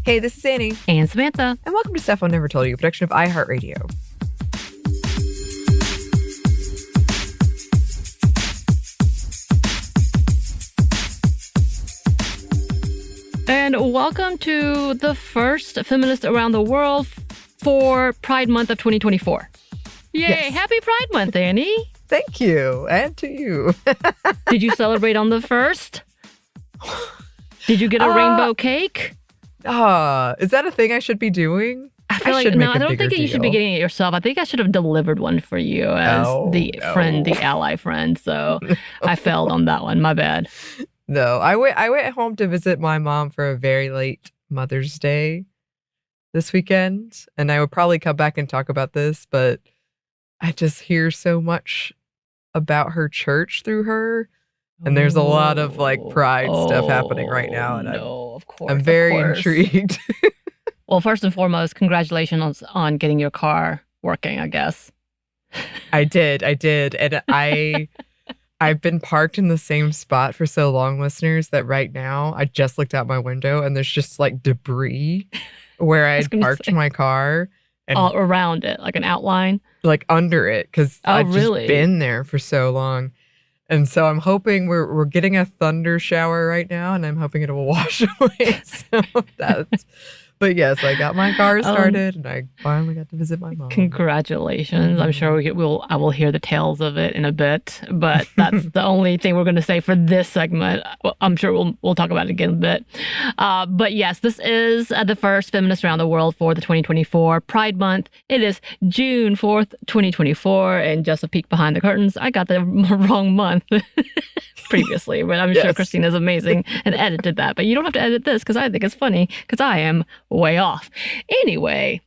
Hey, this is Anney. And Samantha. And welcome to Stuff I Never Told You, a production of iHeartRadio. And welcome to the first Feminist around the world for Pride Month of 2024. Yay! Yes. Happy Pride Month, Anney. Thank you. And to you. Did you celebrate on the 1st? Did you get a rainbow cake? Is that a thing I should be doing? I feel like, no, I don't think you should be getting it yourself. I think I should have delivered one for you as the ally friend. So I failed on that one. My bad. No, I went home to visit my mom for a very late Mother's Day this weekend. And I would probably come back and talk about this, but I just hear so much about her church through her. And there's a lot of pride stuff happening right now. And I'm very intrigued. Well, first and foremost, congratulations on getting your car working, I guess. I did. And I've been parked in the same spot for so long, listeners, that right now I just looked out my window and there's just debris where I had parked my car. And all around it, like an outline? Like under it, because I've just been there for so long. And so I'm hoping we're getting a thunder shower right now, and I'm hoping it will wash away. But yes, I got my car started, and I finally got to visit my mom. Congratulations! I'm sure I will hear the tales of it in a bit, but that's the only thing we're going to say for this segment. Well, I'm sure we'll talk about it again in a bit. But yes, this is the first Feminist around the world for the 2024 Pride Month. It is June 4th, 2024, and just a peek behind the curtains, I got the wrong month previously, but I'm sure Christina's amazing and edited that. But you don't have to edit this because I think it's funny because I am way off. Anyway,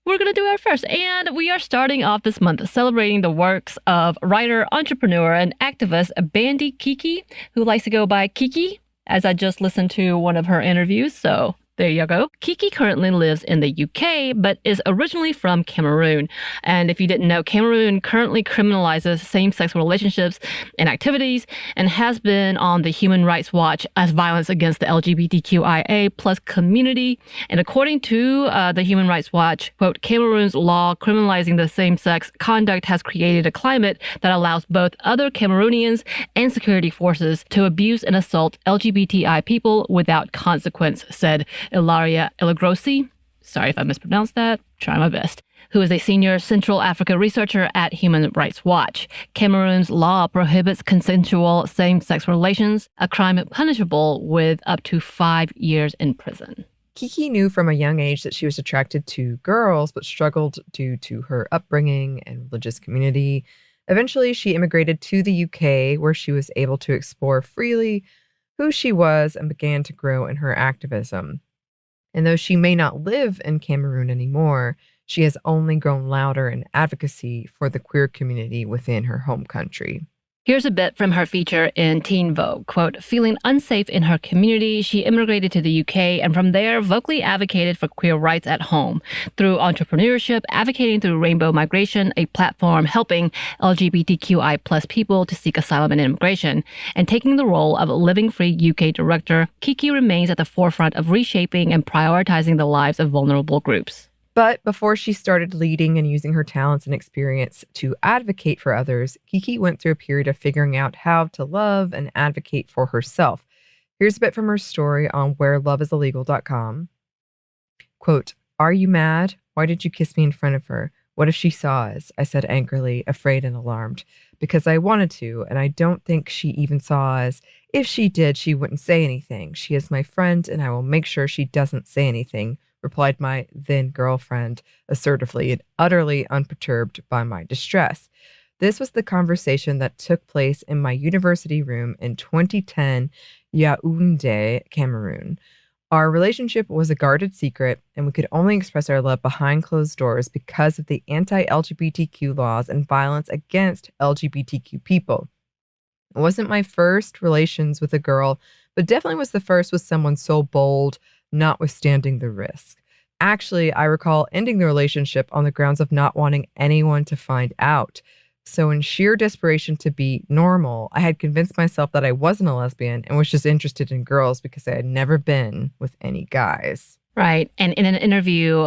we're going to do our first. And we are starting off this month celebrating the works of writer, entrepreneur, and activist Bandy Kiki, who likes to go by Kiki, as I just listened to one of her interviews. So there you go. Kiki currently lives in the UK, but is originally from Cameroon. And if you didn't know, Cameroon currently criminalizes same-sex relationships and activities and has been on the Human Rights Watch as violence against the LGBTQIA plus community. And according to the Human Rights Watch, quote, Cameroon's law criminalizing the same-sex conduct has created a climate that allows both other Cameroonians and security forces to abuse and assault LGBTI people without consequence, said Ilaria Ilagrossi, sorry if I mispronounced that, try my best, who is a senior Central Africa researcher at Human Rights Watch. Cameroon's law prohibits consensual same-sex relations, a crime punishable with up to 5 years in prison. Kiki knew from a young age that she was attracted to girls, but struggled due to her upbringing and religious community. Eventually, she immigrated to the UK, where she was able to explore freely who she was and began to grow in her activism. And though she may not live in Cameroon anymore, she has only grown louder in advocacy for the queer community within her home country. Here's a bit from her feature in Teen Vogue. Quote, feeling unsafe in her community, she immigrated to the UK and from there vocally advocated for queer rights at home. Through entrepreneurship, advocating through Rainbow Migration, a platform helping LGBTQI plus people to seek asylum and immigration, and taking the role of Living Free UK director, Kiki remains at the forefront of reshaping and prioritizing the lives of vulnerable groups. But before she started leading and using her talents and experience to advocate for others, Kiki went through a period of figuring out how to love and advocate for herself. Here's a bit from her story on whereloveisillegal.com. Quote, are you mad? Why did you kiss me in front of her? What if she saw us? I said angrily, afraid and alarmed. Because I wanted to, and I don't think she even saw us. If she did, she wouldn't say anything. She is my friend, and I will make sure she doesn't say anything, replied my then girlfriend assertively and utterly unperturbed by my distress. This was the conversation that took place in my university room in 2010, Yaoundé, Cameroon. Our relationship was a guarded secret, and we could only express our love behind closed doors because of the anti-LGBTQ laws and violence against LGBTQ people. It wasn't my first relations with a girl, but definitely was the first with someone so bold, notwithstanding the risk. Actually, I recall ending the relationship on the grounds of not wanting anyone to find out. So in sheer desperation to be normal, I had convinced myself that I wasn't a lesbian and was just interested in girls because I had never been with any guys. Right. And in an interview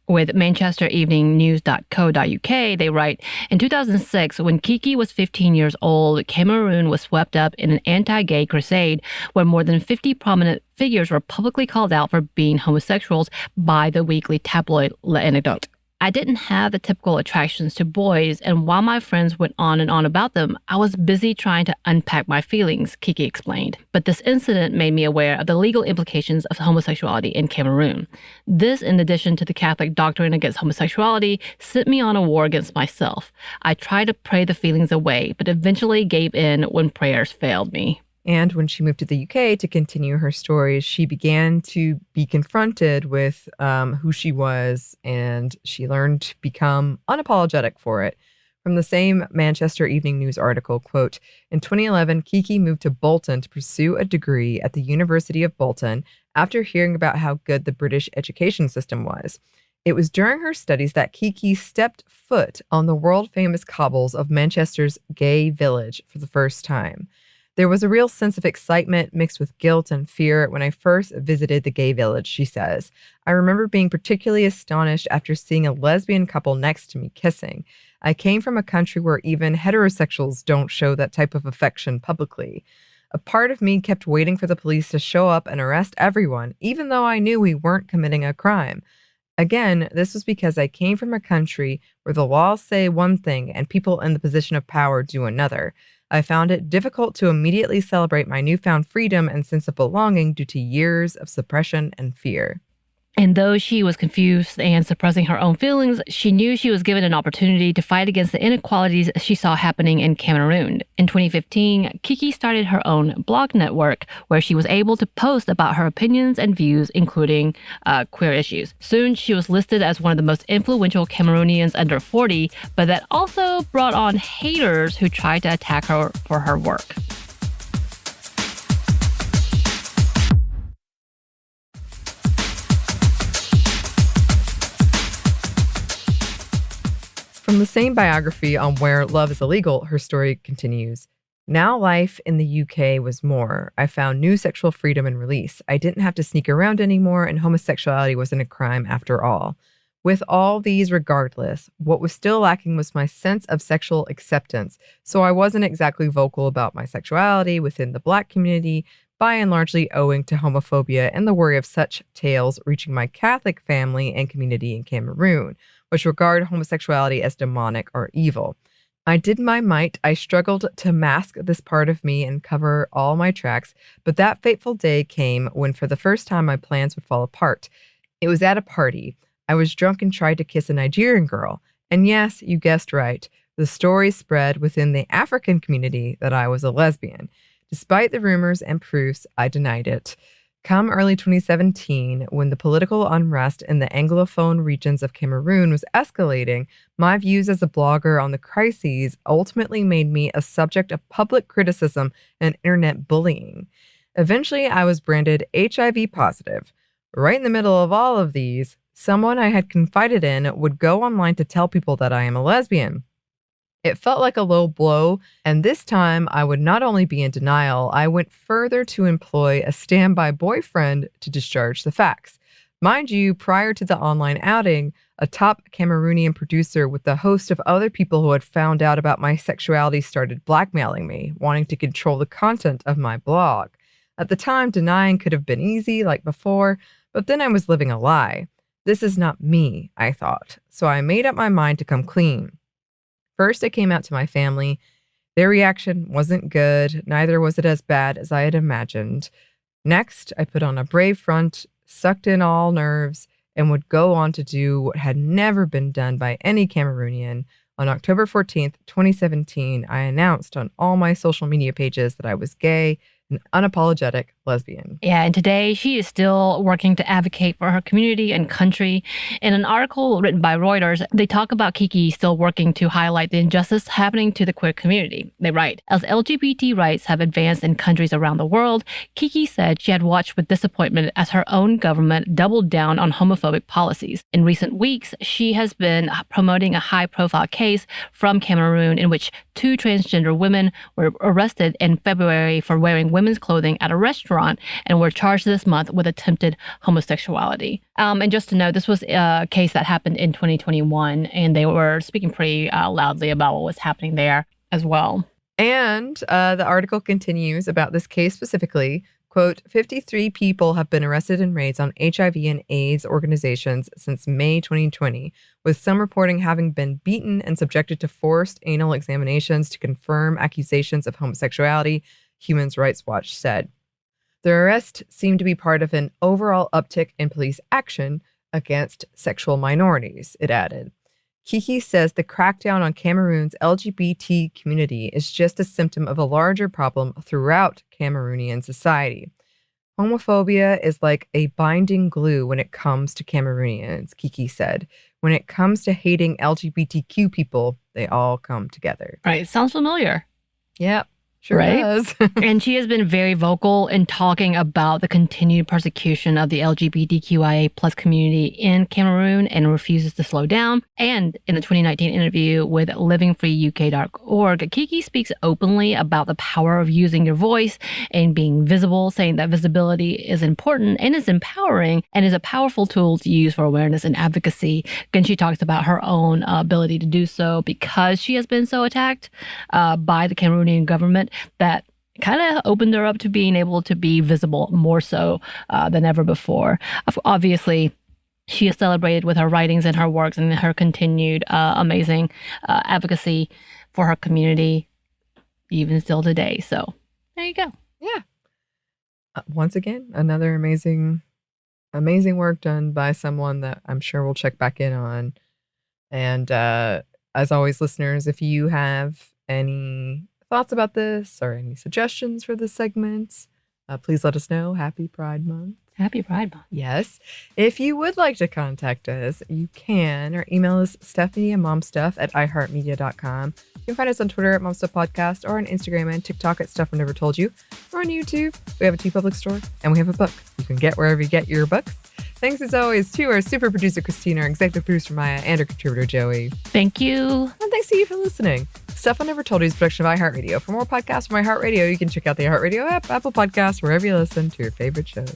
with ManchesterEveningNews.co.uk, they write, in 2006, when Kiki was 15 years old, Cameroon was swept up in an anti-gay crusade where more than 50 prominent figures were publicly called out for being homosexuals by the weekly tabloid L'Anecdote. I didn't have the typical attractions to boys, and while my friends went on and on about them, I was busy trying to unpack my feelings, Kiki explained. But this incident made me aware of the legal implications of homosexuality in Cameroon. This, in addition to the Catholic doctrine against homosexuality, sent me on a war against myself. I tried to pray the feelings away, but eventually gave in when prayers failed me. And when she moved to the UK to continue her stories, she began to be confronted with who she was, and she learned to become unapologetic for it. From the same Manchester Evening News article, quote, in 2011, Kiki moved to Bolton to pursue a degree at the University of Bolton after hearing about how good the British education system was. It was during her studies that Kiki stepped foot on the world-famous cobbles of Manchester's gay village for the first time. There was a real sense of excitement mixed with guilt and fear when I first visited the gay village, she says. I remember being particularly astonished after seeing a lesbian couple next to me kissing. I came from a country where even heterosexuals don't show that type of affection publicly. A part of me kept waiting for the police to show up and arrest everyone, even though I knew we weren't committing a crime. Again, this was because I came from a country where the laws say one thing and people in the position of power do another. I found it difficult to immediately celebrate my newfound freedom and sense of belonging due to years of suppression and fear. And though she was confused and suppressing her own feelings, she knew she was given an opportunity to fight against the inequalities she saw happening in Cameroon. In 2015, Kiki started her own blog network where she was able to post about her opinions and views, including queer issues. Soon, she was listed as one of the most influential Cameroonians under 40, but that also brought on haters who tried to attack her for her work. From the same biography on Where Love is Illegal, her story continues. Now life in the UK was more. I found new sexual freedom and release. I didn't have to sneak around anymore, and homosexuality wasn't a crime after all. With all these regardless, what was still lacking was my sense of sexual acceptance, so I wasn't exactly vocal about my sexuality within the Black community, by and largely owing to homophobia and the worry of such tales reaching my Catholic family and community in Cameroon, which regard homosexuality as demonic or evil. I did my might. I struggled to mask this part of me and cover all my tracks, but that fateful day came when for the first time my plans would fall apart. It was at a party. I was drunk and tried to kiss a Nigerian girl. And yes, you guessed right. The story spread within the African community that I was a lesbian. Despite the rumors and proofs, I denied it. Come early 2017, when the political unrest in the Anglophone regions of Cameroon was escalating, my views as a blogger on the crises ultimately made me a subject of public criticism and internet bullying. Eventually, I was branded HIV positive. Right in the middle of all of these, someone I had confided in would go online to tell people that I am a lesbian. It felt like a low blow, and this time I would not only be in denial, I went further to employ a standby boyfriend to discharge the facts. Mind you, prior to the online outing, a top Cameroonian producer with a host of other people who had found out about my sexuality started blackmailing me, wanting to control the content of my blog. At the time, denying could have been easy, like before, but then I was living a lie. This is not me, I thought, so I made up my mind to come clean. First, I came out to my family. Their reaction wasn't good. Neither was it as bad as I had imagined. Next, I put on a brave front, sucked in all nerves, and would go on to do what had never been done by any Cameroonian. On October 14th, 2017, I announced on all my social media pages that I was gay, an unapologetic lesbian. Yeah, and today she is still working to advocate for her community and country. In an article written by Reuters, they talk about Kiki still working to highlight the injustice happening to the queer community. They write, as LGBT rights have advanced in countries around the world, Kiki said she had watched with disappointment as her own government doubled down on homophobic policies. In recent weeks, she has been promoting a high-profile case from Cameroon in which 2 transgender women were arrested in February for wearing women's women's clothing at a restaurant and were charged this month with attempted homosexuality. And just to note, this was a case that happened in 2021, and they were speaking pretty loudly about what was happening there as well. And the article continues about this case specifically. Quote, 53 people have been arrested in raids on HIV and AIDS organizations since May 2020, with some reporting having been beaten and subjected to forced anal examinations to confirm accusations of homosexuality, Human Rights Watch said. The arrest seemed to be part of an overall uptick in police action against sexual minorities, it added. Kiki says the crackdown on Cameroon's LGBT community is just a symptom of a larger problem throughout Cameroonian society. Homophobia is like a binding glue when it comes to Cameroonians, Kiki said. When it comes to hating LGBTQ people, they all come together. Right. Sounds familiar. Yep. Sure does. And she has been very vocal in talking about the continued persecution of the LGBTQIA plus community in Cameroon and refuses to slow down. And in the 2019 interview with livingfreeuk.org, Kiki speaks openly about the power of using your voice and being visible, saying that visibility is important and is empowering and is a powerful tool to use for awareness and advocacy. And she talks about her own ability to do so because she has been so attacked by the Cameroonian government that kind of opened her up to being able to be visible more so than ever before. Obviously, she is celebrated with her writings and her works and her continued amazing advocacy for her community, even still today. So there you go. Yeah. Once again, another amazing work done by someone that I'm sure we'll check back in on. And as always, listeners, if you have any thoughts about this or any suggestions for this segment, please let us know. Happy Pride Month. Happy Pride Month. Yes. If you would like to contact us, you can. Our email is stephanie@momstuff@iheartmedia.com. You can find us on Twitter @momstuffpodcast or on Instagram and TikTok @stuffIneverToldYou. Or on YouTube. We have a TeePublic store and we have a book you can get wherever you get your books. Thanks as always to our super producer Christina, our executive producer Maya, and our contributor Joey. Thank you. And thanks to you for listening. Stuff I Never Told You is a production of iHeartRadio. For more podcasts from iHeartRadio, you can check out the iHeartRadio app, Apple Podcasts, wherever you listen to your favorite shows.